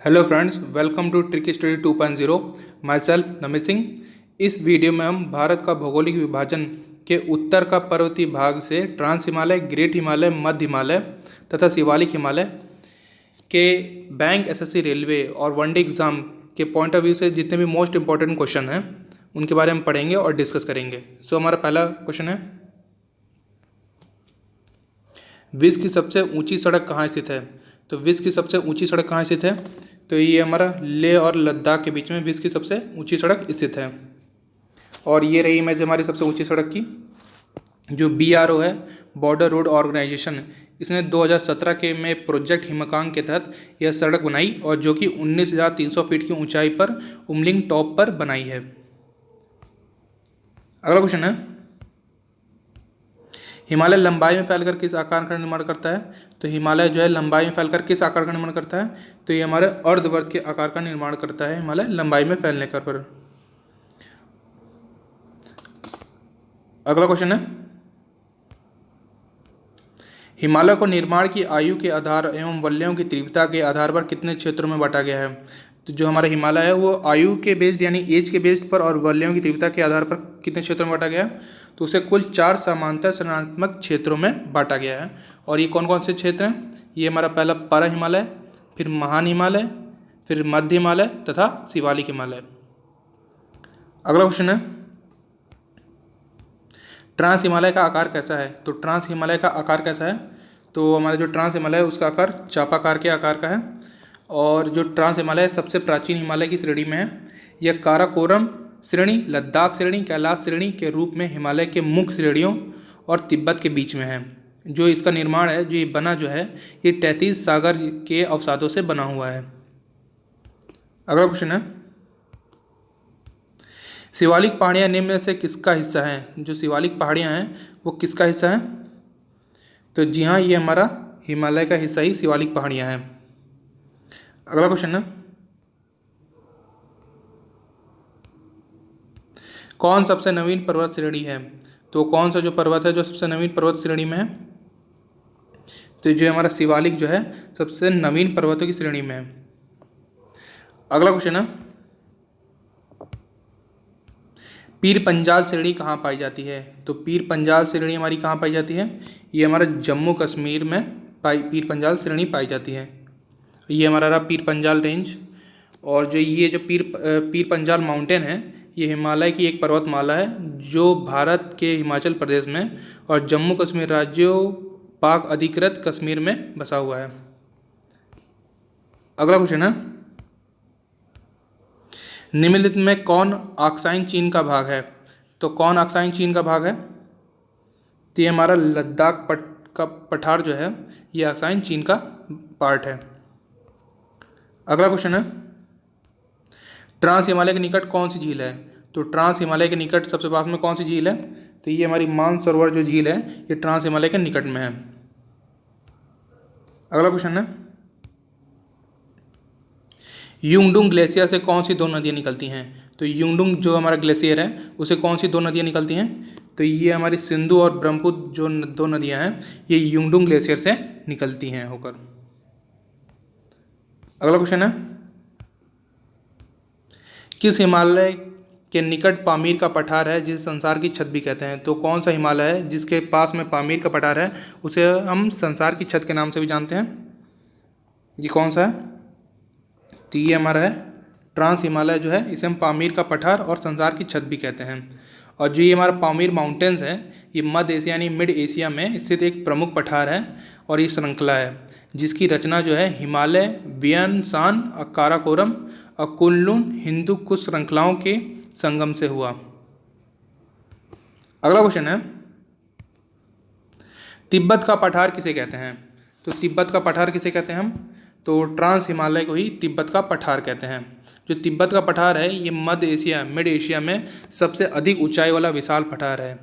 Hello friends, welcome to trick study 2.0। Myself Namit Singh. इस video में हम भारत का भौगोलिक विभाजन के उत्तर का पर्वतीय भाग से ट्रांस हिमालय, ग्रेट हिमालय, मध्य हिमालय तथा शिवालिक हिमालय के बैंक, एसएससी, रेलवे और वनडे एग्ज़ाम के पॉइंट ऑफ व्यू से जितने भी मोस्ट इंपॉर्टेंट क्वेश्चन हैं उनके बारे में पढ़ेंगे और डिस्कस करेंगे। सो हमारा पहला क्वेश्चन है, विश्व की सबसे ऊंची सड़क कहाँ स्थित है? तो विश्व की सबसे ऊंची सड़क कहाँ स्थित है? तो ये हमारा लेह और लद्दाख के बीच में विश्व की सबसे ऊंची सड़क स्थित है। और ये रही इमेज हमारी सबसे ऊंची सड़क की, जो BRO है, बॉर्डर रोड ऑर्गेनाइजेशन। इसने 2017 के में प्रोजेक्ट हिमकांग के तहत यह सड़क बनाई और जो कि 19,300 फीट की ऊंचाई पर उमलिंग टॉप पर बनाई है। अगला क्वेश्चन है, हिमालय लंबाई में फैलकर किस आकार का निर्माण करता है? तो हिमालय जो है लंबाई में फैलकर किस आकार का निर्माण करता है? तो ये हमारे अर्धवर्त के आकार का निर्माण करता है हिमालय लंबाई में फैलने का पर। अगला क्वेश्चन है, हिमालय को निर्माण की आयु के आधार एवं वलयों की तीव्रता के आधार पर कितने क्षेत्रों में बांटा गया है? तो जो हमारा हिमालय है वो आयु के बेस्ड यानी एज के बेस्ड पर और वलयों की तीव्रता के आधार पर कितने क्षेत्रों में बांटा गया है? तो उसे कुल 4 समांतर संरचनात्मक क्षेत्रों में बांटा गया है। और ये कौन कौन से क्षेत्र हैं? ये हमारा पहला पर हिमालय, फिर महान हिमालय, फिर मध्य हिमालय तथा शिवालिक हिमालय। अगला क्वेश्चन है, ट्रांस हिमालय का आकार कैसा है? तो ट्रांस हिमालय का आकार कैसा है? तो हमारा जो ट्रांस हिमालय है उसका आकार चापाकार के आकार का है। और जो ट्रांस हिमालय सबसे प्राचीन हिमालय की श्रेणी में है। यह काराकोरम श्रेणी, लद्दाख श्रेणी, कैलाश श्रेणी के रूप में हिमालय के मुख्य श्रेणियों और तिब्बत के बीच में है। जो इसका निर्माण है, जो ये बना जो है, ये 33 सागर के अवसादों से बना हुआ है। अगला क्वेश्चन है, शिवालिक पहाड़ियाँ निम्न में से किसका हिस्सा है? जो शिवालिक पहाड़ियाँ हैं वो किसका हिस्सा है? तो जी हाँ, ये हमारा हिमालय का हिस्सा ही शिवालिक पहाड़ियाँ हैं। अगला क्वेश्चन है, कौन सबसे नवीन पर्वत श्रेणी है? तो कौन सा जो पर्वत है जो सबसे नवीन पर्वत श्रेणी में है? तो जो हमारा शिवालिक जो है सबसे नवीन पर्वतों की श्रेणी में है। अगला क्वेश्चन है, पीर पंजाल श्रेणी कहाँ पाई जाती है? तो पीर पंजाल श्रेणी हमारी कहाँ पाई जाती है? ये हमारा जम्मू कश्मीर में पीर पंजाल श्रेणी पाई जाती है। ये हमारा रहा पीर पंजाल रेंज। और जो ये जो पीर पंजाल माउंटेन है, ये हिमालय की एक पर्वतमाला है जो भारत के हिमाचल प्रदेश में और जम्मू कश्मीर राज्यों पाक अधिकृत कश्मीर में बसा हुआ है। अगला क्वेश्चन है, निम्नलिखित में कौन ऑक्साइन चीन का भाग है? तो कौन ऑक्साइन चीन का भाग है? तो ये हमारा लद्दाख का पठार जो है ये ऑक्साइन चीन का पार्ट है। अगला क्वेश्चन है, ट्रांस हिमालय के निकट कौन सी झील है? तो ट्रांस हिमालय के निकट सबसे पास में कौन सी झील है? तो ये हमारी मानसरोवर जो झील है ये ट्रांस हिमालय के निकट में है। अगला क्वेश्चन है, युंगडुंग ग्लेशियर से कौन सी 2 नदियाँ निकलती हैं? तो युंगडुंग जो हमारा ग्लेशियर है उसे कौन सी 2 नदियाँ निकलती हैं? तो ये हमारी सिंधु और ब्रह्मपुत्र जो 2 नदियाँ हैं ये युंगडुंग ग्लेशियर से निकलती हैं होकर। अगला क्वेश्चन है, किस हिमालय के निकट पामीर का पठार है जिसे संसार की छत भी कहते हैं? तो कौन सा हिमालय है जिसके पास में पामीर का पठार है उसे हम संसार की छत के नाम से भी जानते हैं? ये कौन सा है? तो ये हमारा है ट्रांस हिमालय जो है, इसे हम पामीर का पठार और संसार की छत भी कहते हैं। और जो ये हमारा पामीर माउंटेन्स है ये मध्य एशिया यानी मिड एशिया में स्थित एक प्रमुख पठार है और ये श्रृंखला है जिसकी रचना जो है हिमालय, वियनसान, काराकोरम और कुनलुन हिंदू कुश श्रृंखलाओं के संगम से हुआ। अगला क्वेश्चन है, तिब्बत का पठार किसे कहते हैं? तो तिब्बत का पठार किसे कहते हैं हम? तो ट्रांस हिमालय को ही तिब्बत का पठार कहते हैं। जो तिब्बत का पठार है ये मध्य एशिया, मिड एशिया में सबसे अधिक ऊंचाई वाला विशाल पठार है।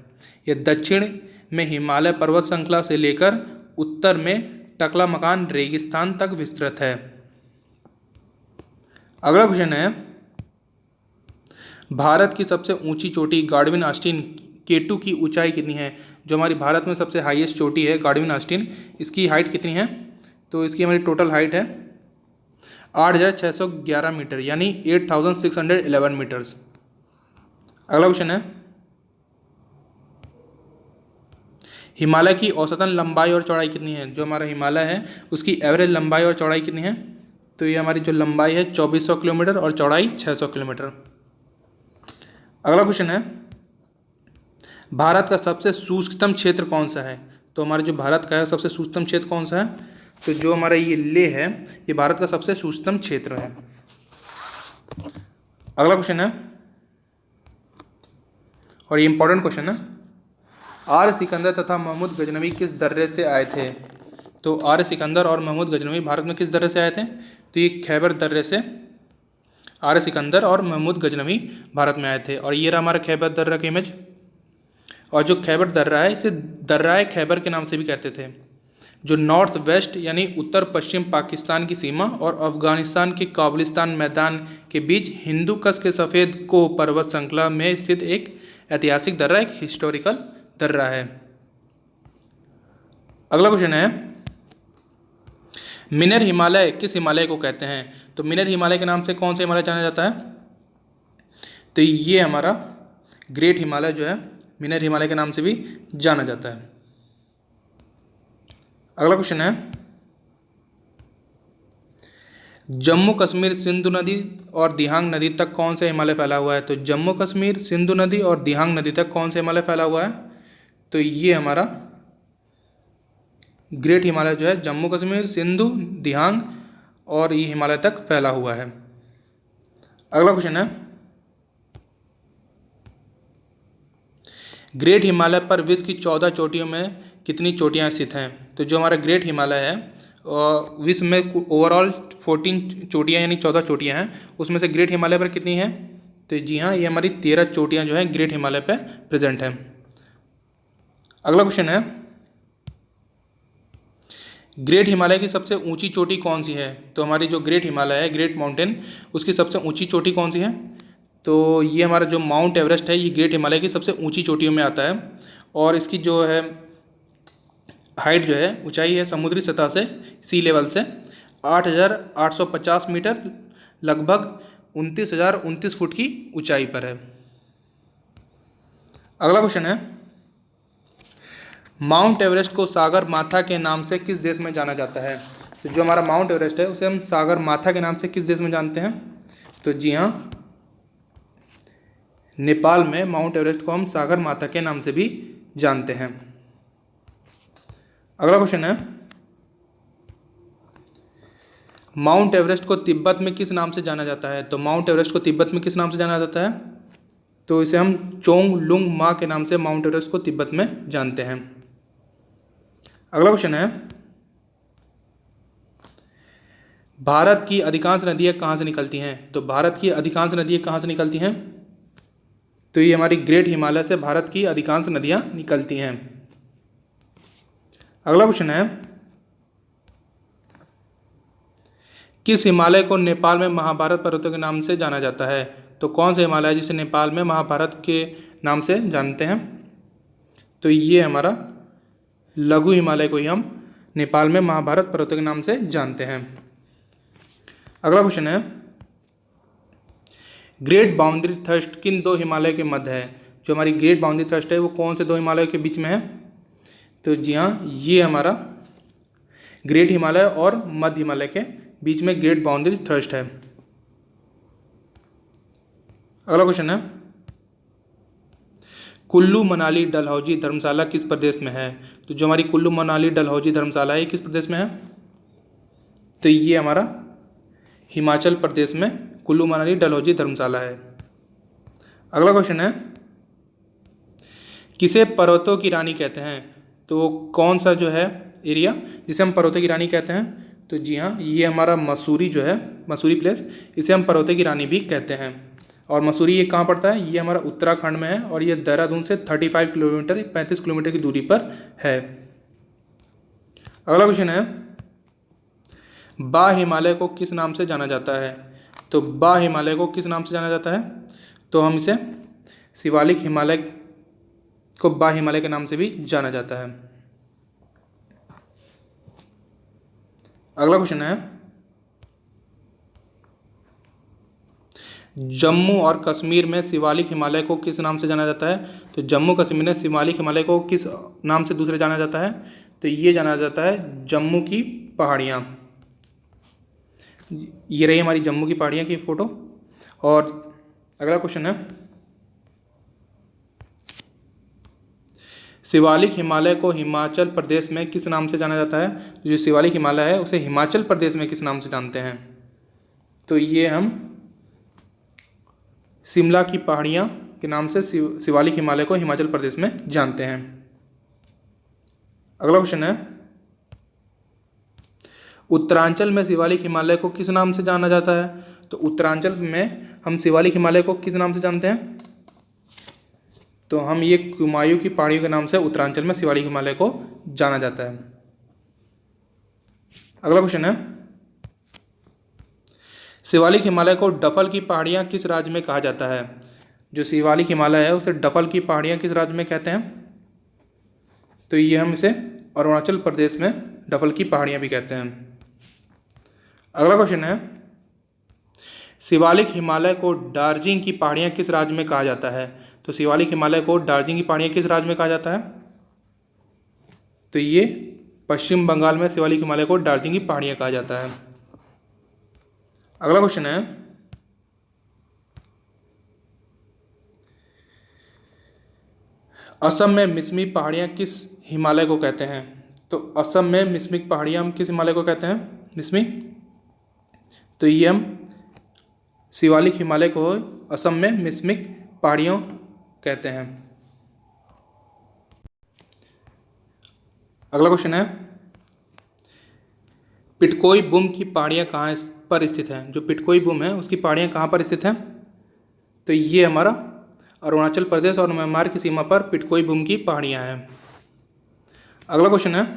यह दक्षिण में हिमालय पर्वत श्रृंखला से लेकर उत्तर में टकलामकान रेगिस्तान तक विस्तृत है। अगला क्वेश्चन है, भारत की सबसे ऊंची चोटी गार्डविन ऑस्टिन K2 की ऊंचाई कितनी है? जो हमारी भारत में सबसे हाईएस्ट चोटी है गार्डविन ऑस्टिन, इसकी हाइट कितनी है? तो इसकी हमारी टोटल हाइट है 8,611 मीटर यानी 8,611 मीटर्स। अगला क्वेश्चन है, हिमालय की औसतन लंबाई और चौड़ाई कितनी है? जो हमारा हिमालय है उसकी एवरेज लंबाई और चौड़ाई कितनी है? तो ये हमारी जो लंबाई है 2400 किलोमीटर और चौड़ाई 600 किलोमीटर। अगला क्वेश्चन है, भारत का सबसे शुष्कतम क्षेत्र कौन सा है? तो हमारे जो भारत का है सबसे शुष्कतम क्षेत्र कौन सा है? तो जो हमारा ये लेह है ये भारत का सबसे शुष्कतम क्षेत्र है। अगला क्वेश्चन है, और ये इंपॉर्टेंट क्वेश्चन है, आर्य सिकंदर तथा महमूद गजनवी किस दर्रे से आए थे? तो आर्य सिकंदर और महमूद गजनवी भारत में किस दर्रे से आए थे? तो ये खैबर दर्रे से आर्य सिकंदर और महमूद गजनवी भारत में आए थे। और ये रहा हमारा खैबर दर्रा का इमेज। और जो खैबर दर्रा है इसे दर्राए खैबर के नाम से भी कहते थे, जो नॉर्थ वेस्ट यानी उत्तर पश्चिम पाकिस्तान की सीमा और अफगानिस्तान के काबुलिस्तान मैदान के बीच हिंदू कश के सफ़ेद कोह पर्वत श्रृंखला में स्थित एक ऐतिहासिक दर्रा, एक हिस्टोरिकल दर्रा है। अगला क्वेश्चन है, मिनर हिमालय किस हिमालय को कहते हैं? तो मिनर हिमालय के नाम से कौन सा हिमालय जाना जाता है? तो ये हमारा ग्रेट हिमालय जो है मिनर हिमालय के नाम से भी जाना जाता है। अगला क्वेश्चन है, जम्मू कश्मीर सिंधु नदी और दिहांग नदी तक कौन सा हिमालय फैला हुआ है? तो जम्मू कश्मीर सिंधु नदी और दिहांग नदी तक कौन सा हिमालय फैला हुआ है? तो ये हमारा ग्रेट हिमालय जो है जम्मू कश्मीर सिंधु दिहांग और ये हिमालय तक फैला हुआ है। अगला क्वेश्चन है, ग्रेट हिमालय पर विश्व की 14 चोटियों में कितनी चोटियां स्थित हैं? तो जो हमारा ग्रेट हिमालय है विश्व में ओवरऑल 14 चोटियां यानी 14 चोटियां हैं, उसमें से ग्रेट हिमालय पर कितनी हैं? तो जी हाँ, ये हमारी 13 चोटियां जो हैं ग्रेट हिमालय पर प्रेजेंट हैं। अगला क्वेश्चन है, ग्रेट हिमालय की सबसे ऊंची चोटी कौन सी है? तो हमारी जो ग्रेट हिमालय है ग्रेट माउंटेन उसकी सबसे ऊंची चोटी कौन सी है? तो ये हमारा जो माउंट एवरेस्ट है ये ग्रेट हिमालय की सबसे ऊंची चोटियों में आता है और इसकी जो है हाइट जो है ऊंचाई है समुद्री सतह से सी लेवल से 8,850 मीटर, लगभग 29,029 फुट की ऊंचाई पर है। अगला क्वेश्चन है, माउंट एवरेस्ट को सागर माथा के नाम से किस देश में जाना जाता है? तो जो हमारा माउंट एवरेस्ट है उसे हम सागर माथा के नाम से किस देश में जानते हैं? तो जी हाँ, नेपाल में माउंट एवरेस्ट को हम सागर माथा के नाम से भी जानते हैं। अगला क्वेश्चन है, माउंट एवरेस्ट को तिब्बत में किस नाम से जाना जाता है? तो माउंट एवरेस्ट को तिब्बत में किस नाम से जाना जाता है? तो इसे हम चोंग लुंग मा के नाम से माउंट एवरेस्ट को तिब्बत में जानते हैं। अगला क्वेश्चन है, भारत की अधिकांश नदियाँ कहाँ से निकलती हैं? तो भारत की अधिकांश नदियाँ कहाँ से निकलती हैं? तो ये हमारी ग्रेट हिमालय से भारत की अधिकांश नदियाँ निकलती हैं। अगला क्वेश्चन है, किस हिमालय को नेपाल में महाभारत पर्वतों के नाम से जाना जाता है? तो कौन सा हिमालय है जिसे नेपाल में महाभारत के नाम से जानते हैं? तो ये हमारा लघु हिमालय को ही हम नेपाल में महाभारत पर्वतों के नाम से जानते हैं। अगला क्वेश्चन है, ग्रेट बाउंड्री थ्रस्ट किन दो हिमालय के मध्य है? जो हमारी ग्रेट बाउंड्री थ्रस्ट है वो कौन से दो हिमालय के बीच में है? तो जी हाँ, ये हमारा ग्रेट हिमालय और मध्य हिमालय के बीच में ग्रेट बाउंड्री थ्रस्ट है। अगला क्वेश्चन है, कुल्लू मनाली डलहौजी धर्मशाला किस प्रदेश में है? तो जो हमारी कुल्लू मनाली डलहौजी धर्मशाला है किस प्रदेश में है? तो ये हमारा हिमाचल प्रदेश में कुल्लू मनाली डलहौजी धर्मशाला है। अगला क्वेश्चन है, किसे पर्वतों की रानी कहते हैं? तो कौन सा जो है एरिया जिसे हम पर्वतों की रानी कहते हैं? तो जी हाँ, ये हमारा मसूरी जो है मसूरी प्लेस, इसे हम पर्वतों की रानी भी कहते हैं। और मसूरी ये कहाँ पड़ता है? ये हमारा उत्तराखंड में है और ये देहरादून से 35 किलोमीटर 35 किलोमीटर की दूरी पर है। अगला क्वेश्चन है, बा हिमालय को किस नाम से जाना जाता है? तो बा हिमालय को किस नाम से जाना जाता है? तो हम इसे शिवालिक हिमालय को बा हिमालय के नाम से भी जाना जाता है। अगला क्वेश्चन है, जम्मू और कश्मीर में शिवालिक हिमालय को किस नाम से जाना जाता है? तो जम्मू कश्मीर में शिवालिक हिमालय को किस नाम से दूसरे जाना जाता है? तो ये जाना जाता है जम्मू की पहाड़ियाँ। ये रही हमारी जम्मू की पहाड़ियाँ की फ़ोटो। और अगला क्वेश्चन है, शिवालिक हिमालय को हिमाचल प्रदेश में किस नाम से जाना जाता है? जो शिवालिक हिमालय है उसे हिमाचल प्रदेश में किस नाम से जानते हैं? तो ये हम शिमला की पहाड़ियाँ के नाम से शिवालिक हिमालय को हिमाचल प्रदेश में जानते हैं। अगला क्वेश्चन है, उत्तरांचल में शिवालिक हिमालय को किस नाम से जाना जाता है? तो उत्तरांचल में हम शिवालिक हिमालय को किस नाम से जानते हैं? तो हम ये कुमायूं की पहाड़ियों के नाम से उत्तरांचल में शिवालिक हिमालय को जाना जाता है। अगला क्वेश्चन है, शिवालिक हिमालय को डफल की पहाड़ियाँ किस राज्य में कहा जाता है? जो शिवालिक हिमालय है उसे डफल की पहाड़ियाँ किस राज्य में कहते हैं? तो ये हम इसे अरुणाचल प्रदेश में डफल की पहाड़ियाँ भी कहते हैं। अगला क्वेश्चन है, शिवालिक हिमालय को दार्जिलिंग की पहाड़ियाँ किस राज्य में कहा जाता है? तो शिवालिक हिमालय को दार्जिलिंग की पहाड़ियाँ किस राज्य में कहा जाता है? तो ये पश्चिम बंगाल में शिवालिक हिमालय को दार्जिलिंग की पहाड़ियाँ कहा जाता है। अगला क्वेश्चन है, असम में मिसमी पहाड़ियाँ किस हिमालय को कहते हैं? तो असम में मिसमिक पहाड़ियाँ हम किस हिमालय को कहते हैं? मिसमी। तो ये हम शिवालिक हिमालय को असम में मिसमिक पहाड़ियों कहते हैं। अगला क्वेश्चन है, पिटकोई बुम की पहाड़ियाँ कहाँ पर स्थित हैं? जो पिटकोई बुम है उसकी पहाड़ियाँ कहाँ पर स्थित हैं? तो ये हमारा अरुणाचल प्रदेश और म्यांमार की सीमा पर पिटकोई बुम की पहाड़ियाँ हैं। अगला क्वेश्चन है,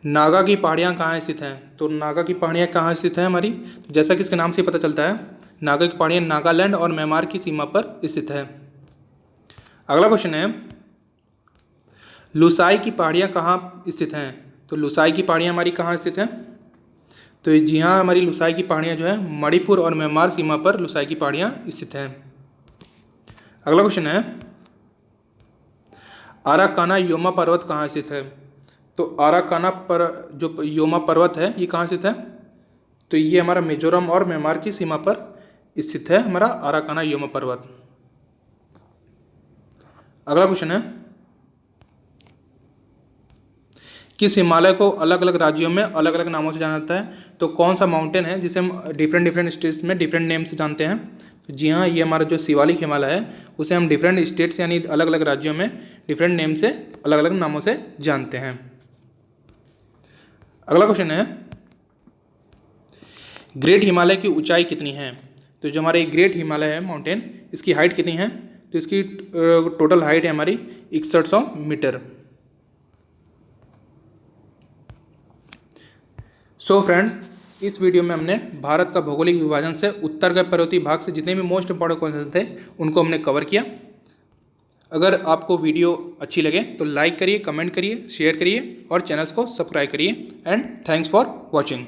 नागा की पहाड़ियाँ कहाँ स्थित हैं? तो नागा की पहाड़ियाँ कहाँ स्थित हैं हमारी? जैसा कि इसके नाम से पता चलता है, नागा की पहाड़ियाँ नागालैंड और म्यांमार की सीमा पर स्थित है। अगला क्वेश्चन है, लुसाई की पहाड़ियाँ कहाँ स्थित हैं? तो लुसाई की पहाड़ियाँ हमारी कहाँ स्थित हैं? तो जी हाँ, हमारी लुसाई की पहाड़ियाँ जो है मणिपुर और म्यांमार सीमा पर लुसाई की पहाड़ियाँ स्थित हैं। अगला क्वेश्चन है, आराकाना योमा पर्वत कहाँ स्थित है? तो आराकाना पर जो योमा पर्वत है ये कहाँ स्थित है? तो ये हमारा मिजोरम और म्यांमार की सीमा पर स्थित है हमारा आराकाना योमा पर्वत। अगला क्वेश्चन है, किस हिमालय को अलग अलग राज्यों में अलग अलग नामों से जाना जाता है? तो कौन सा माउंटेन है जिसे हम डिफरेंट स्टेट्स में डिफरेंट नेम से जानते हैं? तो जी हाँ, ये हमारा जो शिवालिक हिमालय है उसे हम डिफरेंट स्टेट्स यानी अलग अलग राज्यों में डिफरेंट नेम से अलग अलग नामों से जानते हैं। अगला क्वेश्चन है, ग्रेट हिमालय की ऊंचाई कितनी है? तो जो हमारे ग्रेट हिमालय है माउंटेन, इसकी हाइट कितनी है? तो इसकी टोटल हाइट है हमारी 6100 मीटर। सो फ्रेंड्स, इस वीडियो में हमने भारत का भौगोलिक विभाजन से उत्तर के पर्वतीय भाग से जितने भी मोस्ट इंपॉर्टेंट क्वेश्चन थे उनको हमने कवर किया। अगर आपको वीडियो अच्छी लगे तो लाइक करिए, कमेंट करिए, शेयर करिए और चैनल्स को सब्सक्राइब करिए। And thanks for watching.